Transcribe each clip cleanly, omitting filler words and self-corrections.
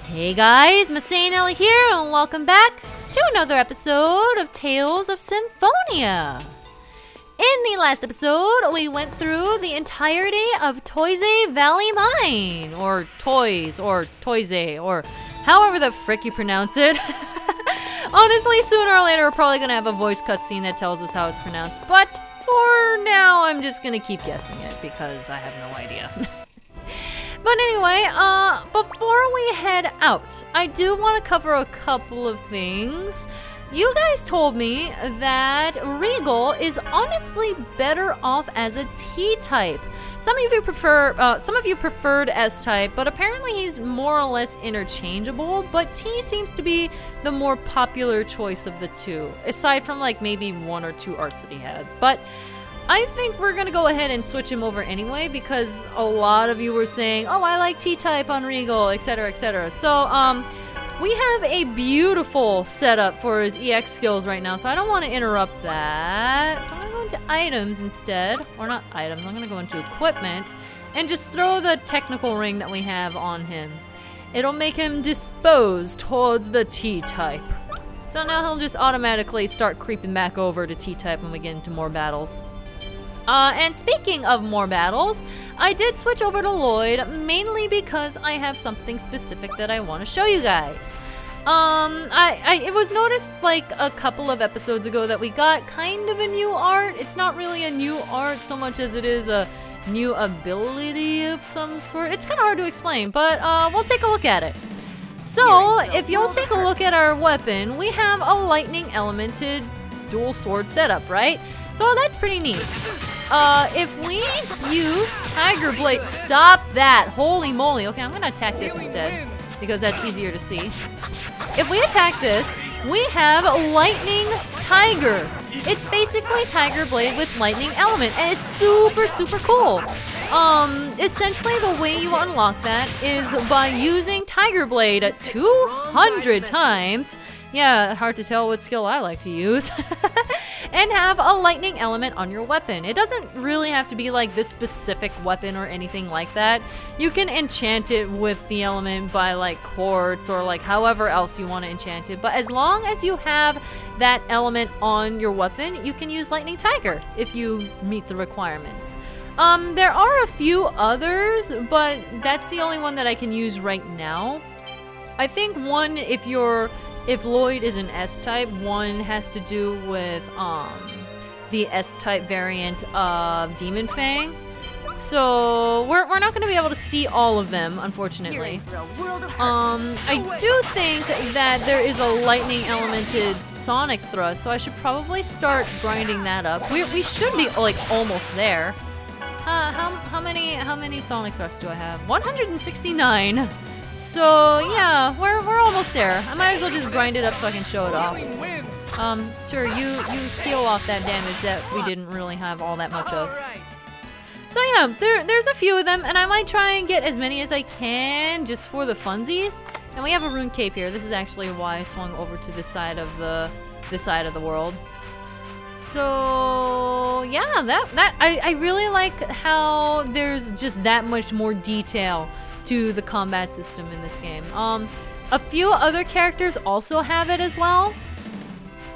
Hey guys, MasaeAnela here, and welcome back to another episode of Tales of Symphonia. In the last episode, we went through the entirety of Toise Valley Mine, or Toys, or Toise, or however the frick you pronounce it. Honestly, sooner or later, we're probably gonna have a voice cutscene that tells us how it's pronounced, but for now, I'm just gonna keep guessing it because I have no idea. But anyway, before we head out, I do want to cover a couple of things. You guys told me that Regal is honestly better off as a T-type. Some of you preferred S-type, but apparently he's more or less interchangeable. But T seems to be the more popular choice of the two, aside from like maybe one or two arts that he has. But I think we're gonna go ahead and switch him over anyway because a lot of you were saying, oh, I like T-type on Regal, etc, etc. So, we have a beautiful setup for his EX skills right now, so I don't want to interrupt that. So I'm gonna go into items instead, or not items, I'm gonna go into equipment and just throw the technical ring that we have on him. It'll make him disposed towards the T-type. So now he'll just automatically start creeping back over to T-type when we get into more battles. And speaking of more battles, I did switch over to Lloyd, mainly because I have something specific that I want to show you guys. It was noticed like a couple of episodes ago that we got kind of a new art. It's not really a new art so much as it is a new ability of some sort. It's kind of hard to explain, but we'll take a look at it. So, if you'll take a look at our weapon, we have a lightning elemented dual sword setup, right? So that's pretty neat. If we use Tiger Blade, stop that, holy moly. Okay, I'm gonna attack this instead, because that's easier to see. If we attack this, we have Lightning Tiger. It's basically Tiger Blade with Lightning Element, and it's super, super cool. Essentially the way you unlock that is by using Tiger Blade 200 times. Yeah, hard to tell what skill I like to use. And have a lightning element on your weapon. It doesn't really have to be like this specific weapon or anything like that. You can enchant it with the element by like quartz or like however else you want to enchant it. But as long as you have that element on your weapon, you can use Lightning Tiger if you meet the requirements. There are a few others, but that's the only one that I can use right now. I think one, if Lloyd is an S-type, one has to do with the S-type variant of Demon Fang. So we're not going to be able to see all of them, unfortunately. I do think that there is a lightning elemented sonic thrust, so I should probably start grinding that up. We should be like almost there. How many sonic thrusts do I have? 169. So yeah, we're almost there. I might as well just grind it up so I can show it off. Sure, you heal off that damage that we didn't really have all that much of. So yeah, there's a few of them, and I might try and get as many as I can just for the funsies. And we have a rune cape here. This is actually why I swung over to this side of the world. So yeah, I really like how there's just that much more detail to the combat system in this game. A few other characters also have it as well,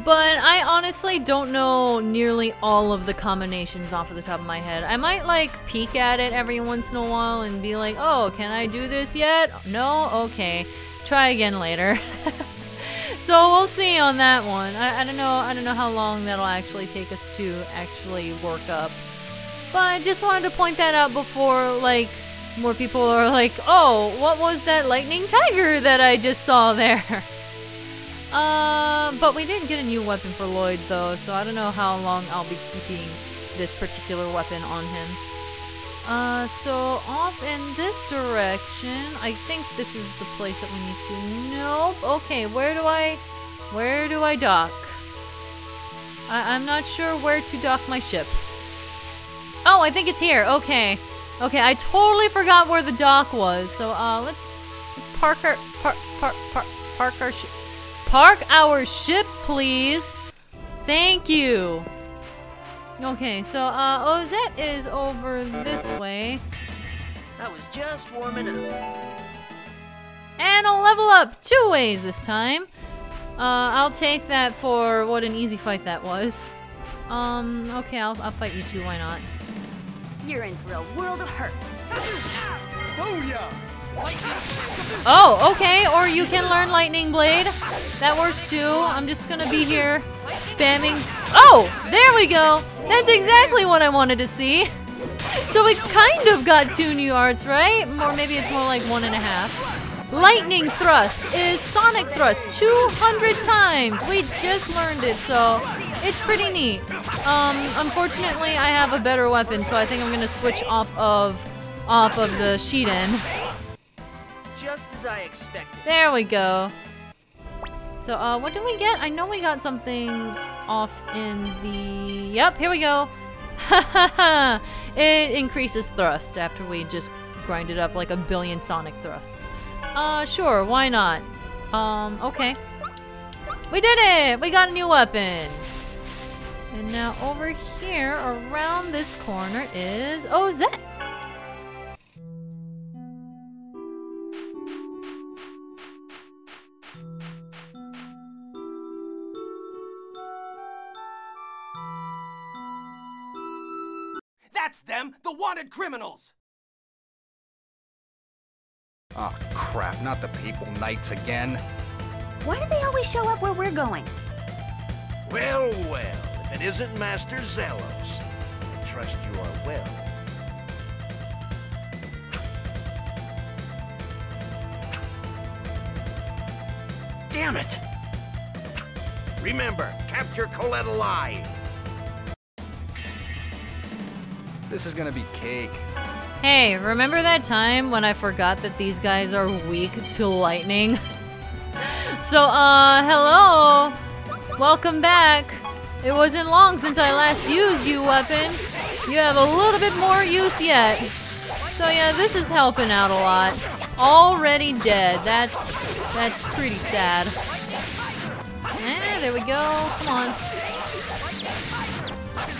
but I honestly don't know nearly all of the combinations off of the top of my head. I might like peek at it every once in a while and be like, oh, can I do this yet? No? Okay. Try again later. So we'll see on that one. I don't know how long that'll actually take us to actually work up. But I just wanted to point that out before like more people are like, oh, what was that lightning tiger that I just saw there? But we didn't get a new weapon for Lloyd though, so I don't know how long I'll be keeping this particular weapon on him. So off in this direction, I think this is the place that we need to. Nope. Okay, where do I dock? I'm not sure where to dock my ship. Oh, I think it's here. Okay. Okay, I totally forgot where the dock was. So let's park our ship, please. Thank you. Okay, so Ozette is over this way. I was just warming up. And And a level up 2 ways this time. I'll take that for what an easy fight that was. Okay, I'll fight you too, why not? You're in for a world of hurt. Oh, okay, or you can learn Lightning Blade. That works too. I'm just gonna be here spamming. Oh, there we go. That's exactly what I wanted to see. So we kind of got 2 new arts, right? Or maybe it's more like 1.5. Lightning Thrust is Sonic Thrust 200 times. We just learned it, so it's pretty neat. Unfortunately, I have a better weapon, so I think I'm gonna switch off of the Shiden. Just as I expected. There we go. So, what did we get? I know we got something off in the... Yep, here we go. Hahaha. It increases thrust after we just grinded up like a billion Sonic thrusts. Sure, why not? Okay. We did it! We got a new weapon! And now over here, around this corner, is Ozette. That's them! The wanted criminals! Oh, crap, not the People Knights again. Why do they always show up where we're going? Well, well, if it isn't Master Zelos, I trust you are well. Damn it! Remember, capture Colette alive! This is gonna be cake. Hey, remember that time when I forgot that these guys are weak to lightning? So, hello! Welcome back! It wasn't long since I last used you, weapon. You have a little bit more use yet. So yeah, this is helping out a lot. Already dead. That's pretty sad. There we go. Come on.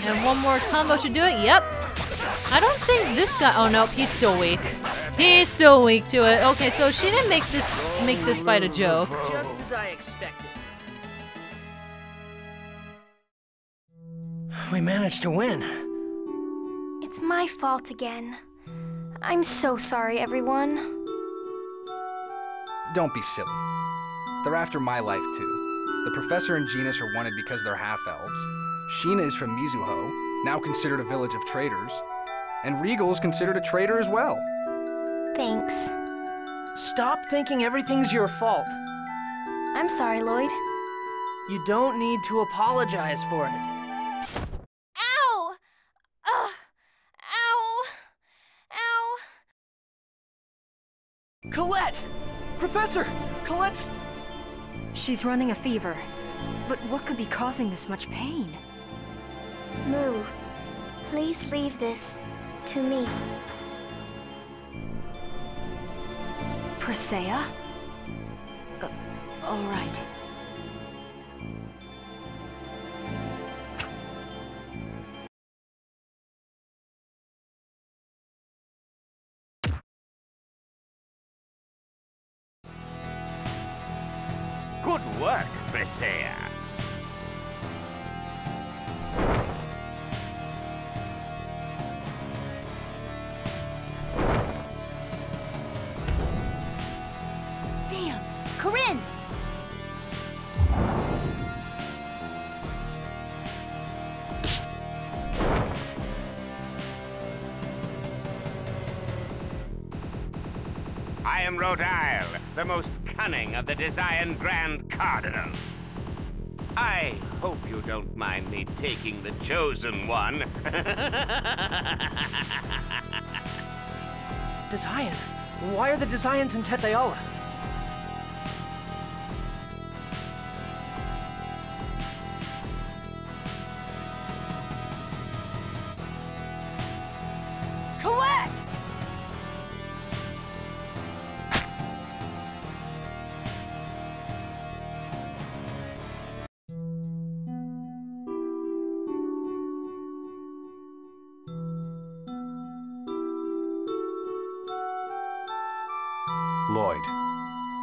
And one more combo should do it. Yep. I don't think this guy... Oh, nope. He's still weak. He's still weak to it. Okay, so she didn't makes this fight a joke. Just as I expected. We managed to win. It's my fault again. I'm so sorry, everyone. Don't be silly. They're after my life, too. The Professor and Genus are wanted because they're half-elves. Sheena is from Mizuho, now considered a village of traitors. And Regal is considered a traitor as well. Thanks. Stop thinking everything's your fault. I'm sorry, Lloyd. You don't need to apologize for it. Ow! Ugh! Ow! Ow! Colette! Professor! Colette's... She's running a fever. But what could be causing this much pain? Move. Please leave this to me. Presea? All right. Good work, Masea. Damn! Corinne! I am Rodile, the most cunning of the Desian Grand Cardinals. I hope you don't mind me taking the chosen one. Desian? Why are the Desians in Tetheala? Colette! Lloyd,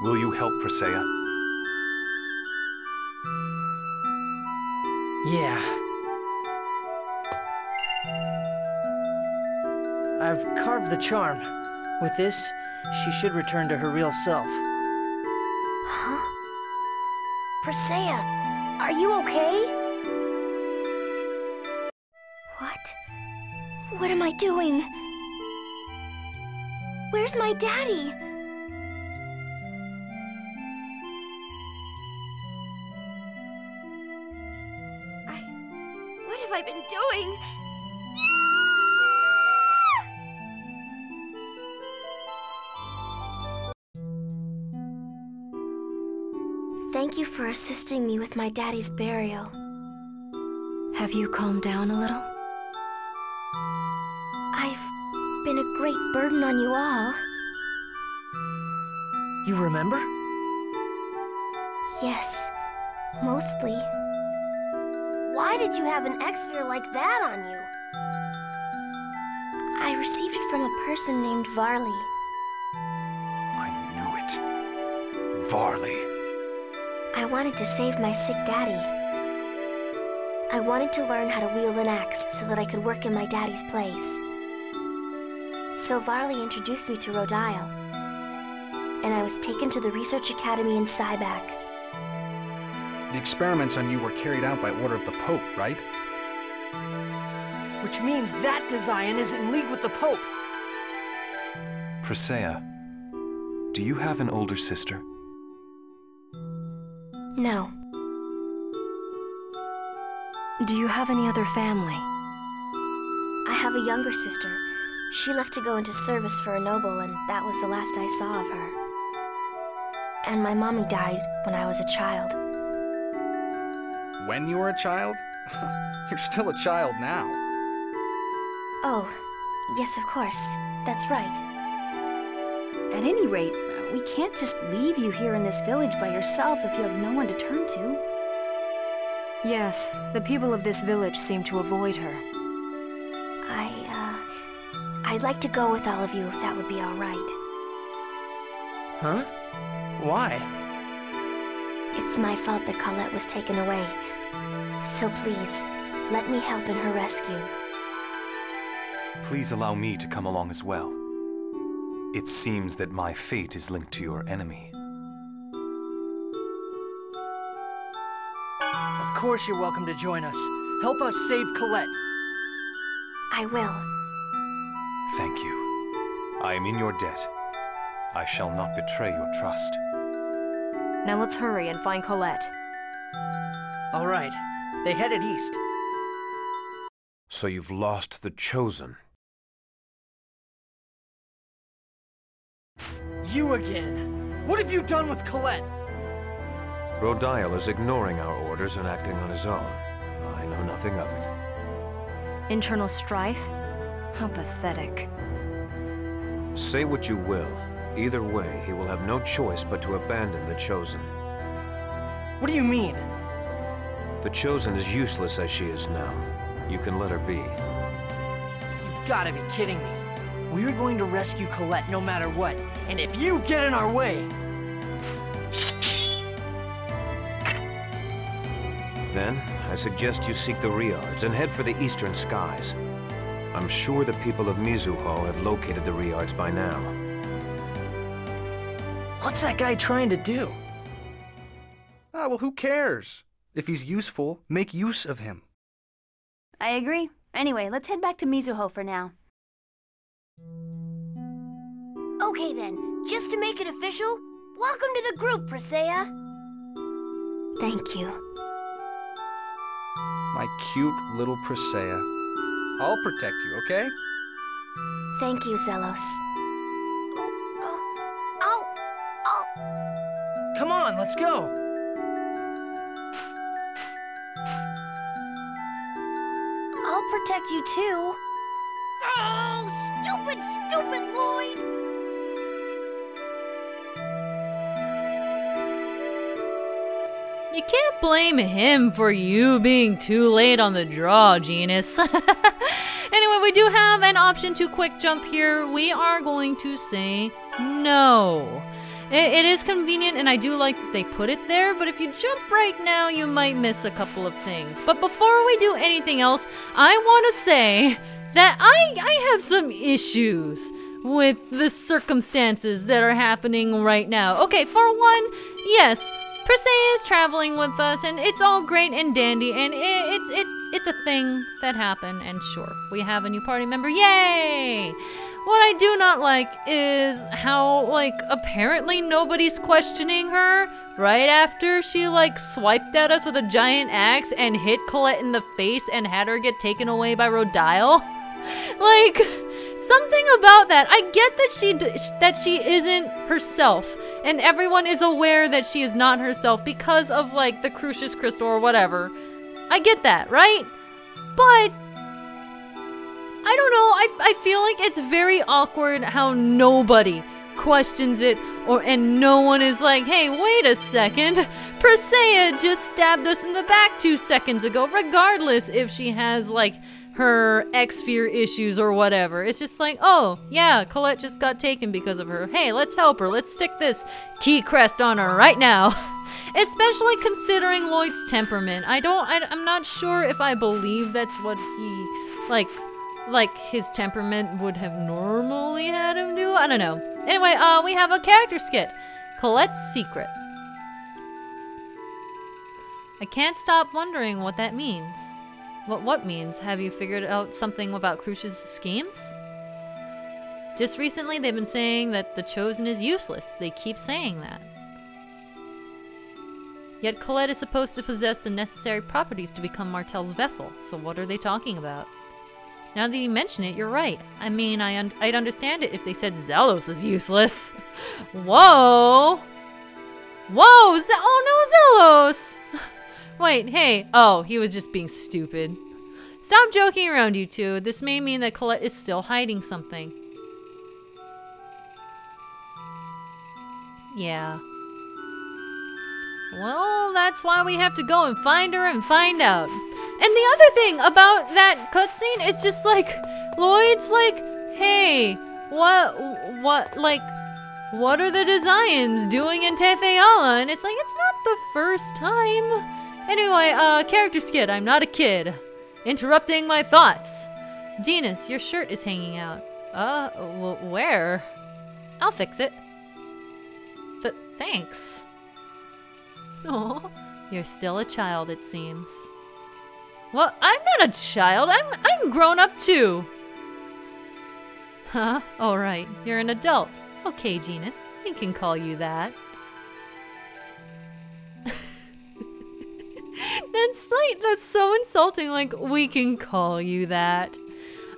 Will you help Presea? Yeah. I've carved the charm. With this, she should return to her real self. Huh? Presea, are you okay? What am I doing? Where's my daddy? What have I been doing? Thank you for assisting me with my daddy's burial. Have you calmed down a little? I've been a great burden on you all. You remember? Yes, mostly. Why did you have an extra like that on you? I received it from a person named Varley. I knew it. Varley. I wanted to save my sick daddy. I wanted to learn how to wield an axe so that I could work in my daddy's place. So Varley introduced me to Rodile, and I was taken to the Research Academy in Sybac. The experiments on you were carried out by order of the Pope, right? Which means that Zion is in league with the Pope. Presea, do you have an older sister? No. Do you have any other family? I have a younger sister. She left to go into service for a noble, and that was the last I saw of her. And my mommy died when I was a child. When you were a child? You're still a child now. Oh, yes, of course. That's right. At any rate, we can't just leave you here in this village by yourself if you have no one to turn to. Yes, the people of this village seem to avoid her. I'd like to go with all of you if that would be all right. Huh? Why? It's my fault that Colette was taken away. So please, let me help in her rescue. Please allow me to come along as well. It seems that my fate is linked to your enemy. Of course you're welcome to join us. Help us save Colette. I will. Thank you. I am in your debt. I shall not betray your trust. Now let's hurry and find Colette. All right. They headed east. So you've lost the Chosen. You again. What have you done with Colette? Rodile is ignoring our orders and acting on his own. I know nothing of it. Internal strife? How pathetic. Say what you will. Either way, he will have no choice but to abandon the Chosen. What do you mean? The Chosen is useless as she is now. You can let her be. You've gotta be kidding me. We're going to rescue Colette no matter what. And if you get in our way... Then, I suggest you seek the Riards and head for the eastern skies. I'm sure the people of Mizuho have located the Riards by now. What's that guy trying to do? Ah, well, who cares? If he's useful, make use of him. I agree. Anyway, let's head back to Mizuho for now. Okay then, just to make it official, welcome to the group, Presea. Thank you. My cute little Presea. I'll protect you, okay? Thank you, Zelos. Come on, let's go. I'll protect you too. Oh, stupid Lloyd! You can't blame him for you being too late on the draw, Genus. Anyway, we do have an option to quick jump here. We are going to say no. It is convenient, and I do like that they put it there, but if you jump right now, you might miss a couple of things. But before we do anything else, I want to say that I have some issues with the circumstances that are happening right now. Okay, for one, yes, Presea is traveling with us, and it's all great and dandy, and it's a thing that happened, and sure, we have a new party member, yay! What I do not like is how, like, apparently nobody's questioning her right after she, like, swiped at us with a giant axe and hit Colette in the face and had her get taken away by Rodile. Like, something about that. I get that she isn't herself, and everyone is aware that she is not herself because of, like, the Crucius Crystal or whatever. I get that, right? But I don't know, I feel like it's very awkward how nobody questions it, and no one is like, hey, wait a second, Presea just stabbed us in the back 2 seconds ago, regardless if she has, like, her X-Fear issues or whatever. It's just like, oh, yeah, Colette just got taken because of her. Hey, let's help her. Let's stick this key crest on her right now. Especially considering Lloyd's temperament. I'm not sure if I believe that's what he, like his temperament would have normally had him do. I don't know. Anyway, we have a character skit. Colette's Secret. I can't stop wondering what that means. What means? Have you figured out something about Crucius' schemes? Just recently they've been saying that the Chosen is useless. They keep saying that. Yet Colette is supposed to possess the necessary properties to become Martel's vessel. So what are they talking about? Now that you mention it, you're right. I mean, I'd understand it if they said Zelos is useless. Whoa! Whoa! Oh no, Zelos! Wait, hey. Oh, he was just being stupid. Stop joking around, you two. This may mean that Colette is still hiding something. Yeah. Well, that's why we have to go and find her and find out. And the other thing about that cutscene, it's just like, Lloyd's like, hey, what are the Desians doing in Tetheala? And it's like, it's not the first time. Anyway, character skit, I'm not a kid. Interrupting my thoughts. Genus, your shirt is hanging out. Where? I'll fix it. Thanks. Oh, you're still a child, it seems. Well, I'm not a child. I'm grown up too. Huh? All right. You're an adult. Okay, Genus. We can call you that. That's so insulting. Like, we can call you that.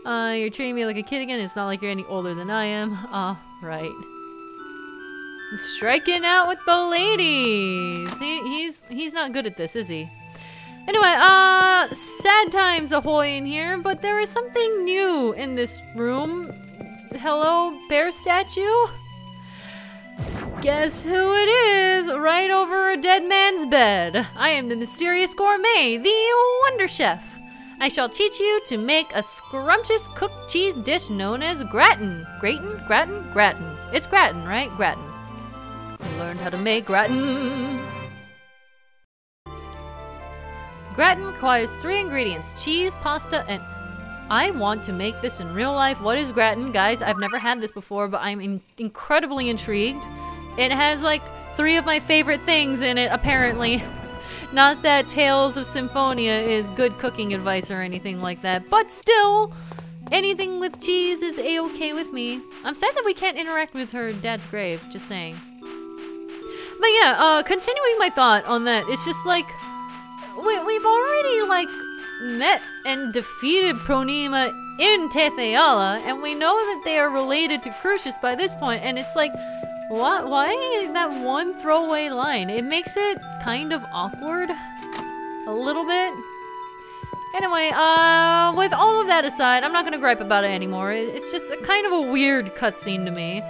You're treating me like a kid again. It's not like you're any older than I am. Right. Striking out with the ladies. He's not good at this, is he? Anyway, sad times ahoy in here, but there is something new in this room. Hello, bear statue? Guess who it is? Right over a dead man's bed. I am the mysterious gourmet, the Wonder Chef. I shall teach you to make a scrumptious cooked cheese dish known as gratin. Gratin? Gratin? Gratin. It's gratin, right? Gratin. I learned how to make gratin. Gratin requires 3 ingredients: cheese, pasta, and... I want to make this in real life. What is gratin? Guys, I've never had this before, but I'm incredibly intrigued. It has like 3 of my favorite things in it, apparently. Not that Tales of Symphonia is good cooking advice or anything like that, but still, anything with cheese is a-okay with me. I'm sad that we can't interact with her dad's grave, just saying. But yeah, continuing my thought on that, it's just like, we've already, like, met and defeated Pronema in Tetheala, and we know that they are related to Crucius by this point, and it's like, why that one throwaway line? It makes it kind of awkward, a little bit. Anyway, with all of that aside, I'm not gonna gripe about it anymore. It's just a kind of a weird cutscene to me.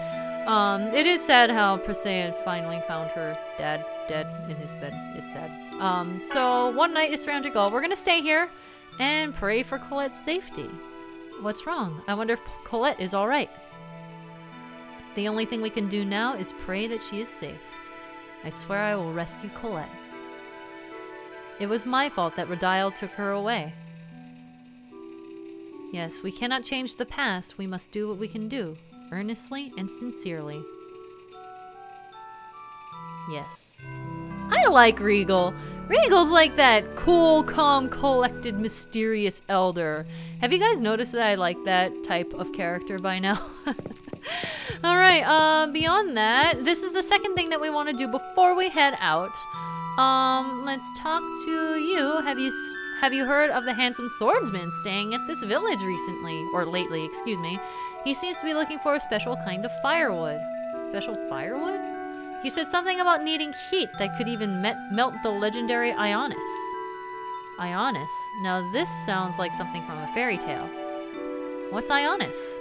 It is sad how Presea finally found her dad dead in his bed. It's sad. So one night is round to go. We're gonna stay here and pray for Colette's safety. What's wrong? I wonder if Colette is alright. The only thing we can do now is pray that she is safe. I swear I will rescue Colette. It was my fault that Rodial took her away. Yes, we cannot change the past. We must do what we can do, earnestly and sincerely. Yes. I like Regal. Regal's like that cool, calm, collected, mysterious elder. Have you guys noticed that I like that type of character by now? Alright, beyond that, this is the second thing that we want to do before we head out. Let's talk to you. Have you heard of the handsome swordsman staying at this village recently? Or lately, excuse me. He seems to be looking for a special kind of firewood. Special firewood? He said something about needing heat that could even melt the legendary Ionis. Ionis? Now this sounds like something from a fairy tale. What's Ionis?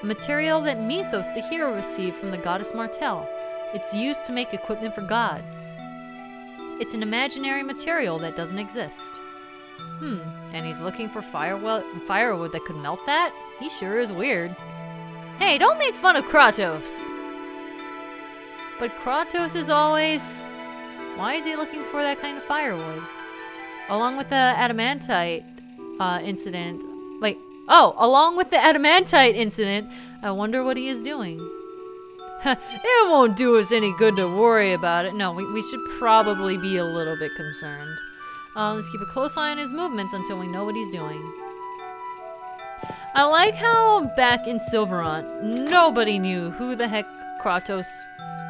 A material that Mythos the hero received from the goddess Martel. It's used to make equipment for gods. It's an imaginary material that doesn't exist. And he's looking for firewood that could melt that? He sure is weird. Hey, don't make fun of Kratos! But Kratos is always... Why is he looking for that kind of firewood? Along with the adamantite incident... Wait, oh! Along with the adamantite incident, I wonder what he is doing. It won't do us any good to worry about it. No, we should probably be a little bit concerned. Let's keep a close eye on his movements until we know what he's doing. I like how back in Silverant, nobody knew who the heck Kratos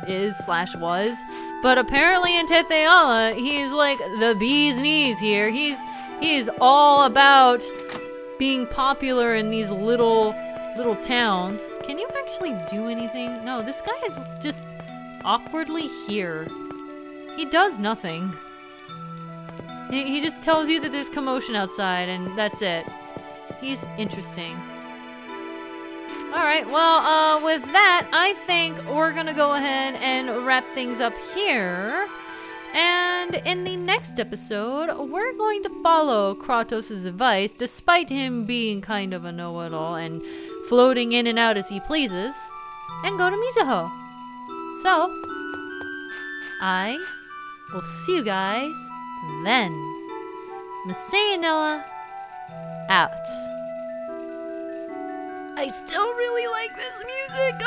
is/was, but apparently in Tetheala, he's like the bee's knees here. He's all about being popular in these little towns. Can you actually do anything? No, this guy is just awkwardly here. He does nothing. He just tells you that there's commotion outside, and that's it. He's interesting. Alright, well, with that, I think we're gonna go ahead and wrap things up here. And in the next episode, we're going to follow Kratos' advice, despite him being kind of a know-it-all and floating in and out as he pleases, and go to Mizuho. So, I will see you guys then. MasaeAnela out. I still really like this music.